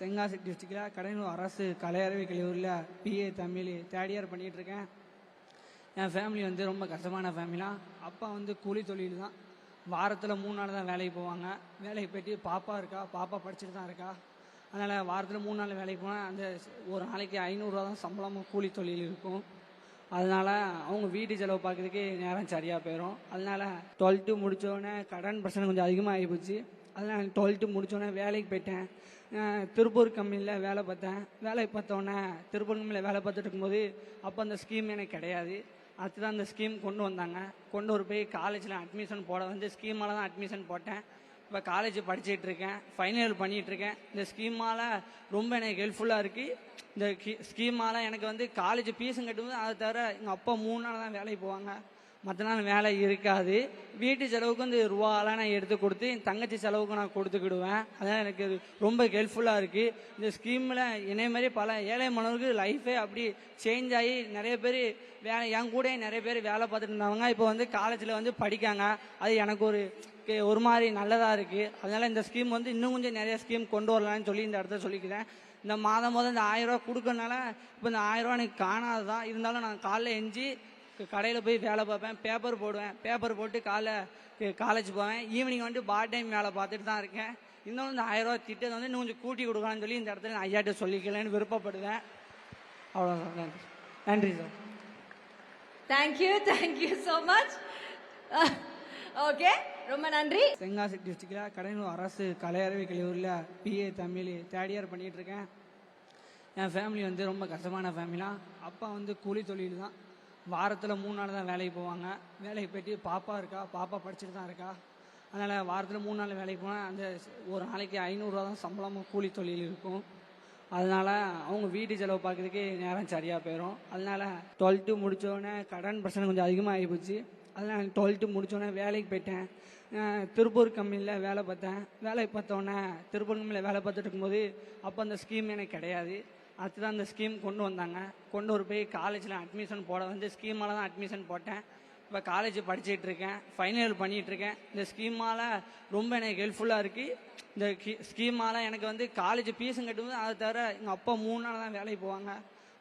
தென்காசி டிஸ்ட்ரிக்டில் கடலூர் அரசு கலை அறிவியல் கல்லூரியில் பிஏ தமிழ் தேர்ட் இயர் பண்ணிகிட்ருக்கேன். என் ஃபேமிலி வந்து ரொம்ப கஷ்டமான ஃபேமிலிலாம். அப்பா வந்து கூலி தொழில் தான். வாரத்தில் 3 நாள் தான் வேலைக்கு போவாங்க. வேலைக்கு போய்ட்டு பாப்பா இருக்கா, பாப்பா படிச்சுட்டு தான் இருக்கா. அதனால் வாரத்தில் 3 நாள் வேலைக்கு போனால் அந்த ஒரு நாளைக்கு 500 தான் சம்பளமும் கூலி தொழில் இருக்கும். அதனால் அவங்க வீட்டு செலவு பார்க்குறதுக்கு நேரம் சரியாக போயிடும். அதனால் 12th முடித்தோடனே கடன் பிரச்சனை கொஞ்சம் அதிகமாக ஆகிப்போச்சு. அதனால் 12th முடித்தோடனே வேலைக்கு போயிட்டேன். திருப்பூர் கம்பெனியில் வேலை பார்த்தேன். வேலை பார்த்தோன்னே திருப்பூர் கம்பெனியில் வேலை பார்த்துட்டு இருக்கும்போது அப்போ அந்த ஸ்கீம் எனக்கு கிடையாது. அடுத்துதான் அந்த ஸ்கீம் கொண்டு வந்தாங்க. கொண்டு போய் காலேஜில் அட்மிஷன் போட வந்து ஸ்கீமால் தான் அட்மிஷன் போட்டேன். இப்போ காலேஜ் படிச்சுட்டு இருக்கேன், ஃபைனல் இயர் பண்ணிகிட்ருக்கேன். இந்த ஸ்கீமால் ரொம்ப எனக்கு ஹெல்ப்ஃபுல்லாக இருக்குது. இந்த ஸ்கீமால் எனக்கு வந்து காலேஜ் ஃபீஸும் கட்டும்போது அதை தவிர எங்கள் அப்பா 3 நாள் தான் வேலைக்கு போவாங்க, மற்ற நாள் வேலை இருக்காது. வீட்டு செலவுக்கு வந்து ரூபாலாம் நான் எடுத்து கொடுத்து என் தங்கச்சி செலவுக்கு நான் கொடுத்துக்கிடுவேன். அதனால் எனக்கு ரொம்ப ஹெல்ப்ஃபுல்லாக இருக்குது. இந்த ஸ்கீமில் இதே மாதிரி பல ஏழை மாணவர்களுக்கு லைஃபே அப்படி சேஞ்ச் ஆகி நிறைய பேர் என் கூட நிறைய பேர் வேலை பார்த்துட்டு இருந்தவங்க இப்போ வந்து காலேஜில் வந்து படிக்காங்க. அது எனக்கு ஒரு மாதிரி நல்லதாக இருக்குது. அதனால் இந்த ஸ்கீம் வந்து இன்னும் கொஞ்சம் நிறைய ஸ்கீம் கொண்டு வரலான்னு சொல்லி இந்த இடத்த சொல்லிக்கிறேன். இந்த மாதம் இந்த 1000 ரூபா கொடுக்கறனால இப்போ இந்த 1000 ரூபா எனக்கு காணாது தான். இருந்தாலும் நான் காலைல எஞ்சி கடையில் போய் வேலை பார்ப்பேன், பேப்பர் போடுவேன். பேப்பர் போட்டு காலேஜ் போவேன். ஈவினிங் வந்து பார்ட் டைம் வேலை பார்த்துட்டு தான் இருக்கேன். இன்னும் இந்த 1000 ரூபா திட்டத்தை வந்து இன்னும் கொஞ்சம் கூட்டி கொடுக்கலான்னு சொல்லி இந்த இடத்துல நான் ஐயாட்ட சொல்லிக்கலன்னு விருப்பப்படுவேன். அவ்வளோதான். நன்றி. நன்றி sir. Thank you so much. Okay, ரொம்ப நன்றி. தென்காசி டிஸ்ட்ரிக்டில் கடலூர் அரசு கலை அறிவியல் கல்லூரியில் பிஏ தமிழ் தேர்ட் இயர் பண்ணிகிட்ருக்கேன். என் ஃபேமிலி வந்து ரொம்ப கஷ்டமான ஃபேமிலிலாம். அப்பா வந்து கூலி தொழில் தான். வாரத்தில் 3 நாள் தான் வேலைக்கு போவாங்க. வேலைக்கு போய்ட்டு பாப்பா இருக்கா, பாப்பா படிச்சுட்டு தான் இருக்கா. அதனால் வாரத்தில் 3 நாள் வேலைக்கு போனால் அந்த ஒரு நாளைக்கு 500 தான் சம்பளமும் கூலி தொழில் இருக்கும். அதனால் அவங்க வீட்டு செலவு பார்க்குறதுக்கு நேரம் சரியாக போயிடும். அதனால் 12th முடித்தோடனே கடன் பிரச்சனை கொஞ்சம் அதிகமாக ஆகிப்போச்சு. அதனால் 12th முடித்தோடனே வேலைக்கு போயிட்டேன். திருப்பூர் கம்பெனியில் வேலை பார்த்தேன். வேலை பார்த்தோன்னே திருப்பூர் கம்பெனியில் வேலை பார்த்துட்டு இருக்கும்போது அப்போ அந்த ஸ்கீம் எனக்கு கிடையாது. அடுத்துதான் அந்த ஸ்கீம் கொண்டு வந்தாங்க. கொண்டு போய் காலேஜில் அட்மிஷன் போட வந்து ஸ்கீமால் தான் அட்மிஷன் போட்டேன். இப்போ காலேஜ் படிச்சுட்டு இருக்கேன், ஃபைனல் இயர் பண்ணிகிட்ருக்கேன். இந்த ஸ்கீமால் ரொம்ப எனக்கு ஹெல்ப்ஃபுல்லாக இருக்குது. இந்த ஸ்கீமால் எனக்கு வந்து காலேஜ் ஃபீஸும் கட்டும்போது அதை தவிர எங்கள் அப்பா 3 நாள் தான் வேலைக்கு போவாங்க,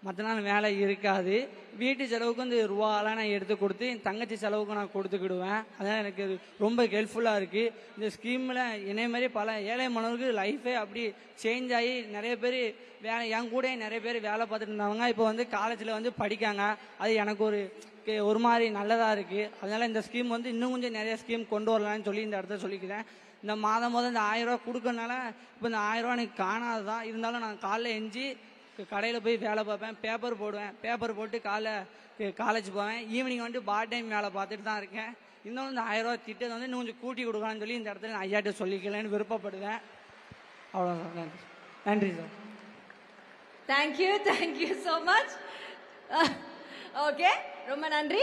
மற்ற நாள் வேலை இருக்காது. வீட்டு செலவுக்கு வந்து ரூபாலாம் நான் எடுத்து கொடுத்து என் தங்கச்சி செலவுக்கு நான் கொடுத்துக்கிடுவேன். அதனால் எனக்கு ரொம்ப ஹெல்ப்ஃபுல்லாக இருக்குது. இந்த ஸ்கீமில் இதே மாதிரி பல ஏழை மாணவர்களுக்கு லைஃபே அப்படி சேஞ்ச் ஆகி நிறைய பேர் என் கூட நிறைய பேர் வேலை பார்த்துட்டு இருந்தவங்க இப்போ வந்து காலேஜில் வந்து படிக்காங்க. அது எனக்கு ஒரு மாதிரி நல்லதாக இருக்குது. அதனால் இந்த ஸ்கீம் வந்து இன்னும் கொஞ்சம் நிறைய ஸ்கீம் கொண்டு வரலான்னு சொல்லி இந்த இடத்த சொல்லிக்கிறேன். இந்த மாதம் இந்த 1000 ரூபா கொடுக்கறனால இப்போ இந்த 1000 ரூபா எனக்கு காணாது தான். இருந்தாலும் நான் காலைல எஞ்சி கடையில் போய் வேலை பார்ப்பேன், பேப்பர் போடுவேன். பேப்பர் போட்டு காலேஜ் போவேன். ஈவினிங் வந்து பார்ட் டைம் வேலை பார்த்துட்டு தான் இருக்கேன். இன்னும் இந்த 1000 ரூபா திட்டத்தை வந்து இன்னும் கொஞ்சம் கூட்டி கொடுக்கலான்னு சொல்லி இந்த இடத்துல நான் ஐயாட்ட சொல்லிக்கலன்னு விருப்பப்படுவேன். அவ்வளோதான். நன்றி. நன்றி sir. Thank you so much. Okay, ரொம்ப நன்றி.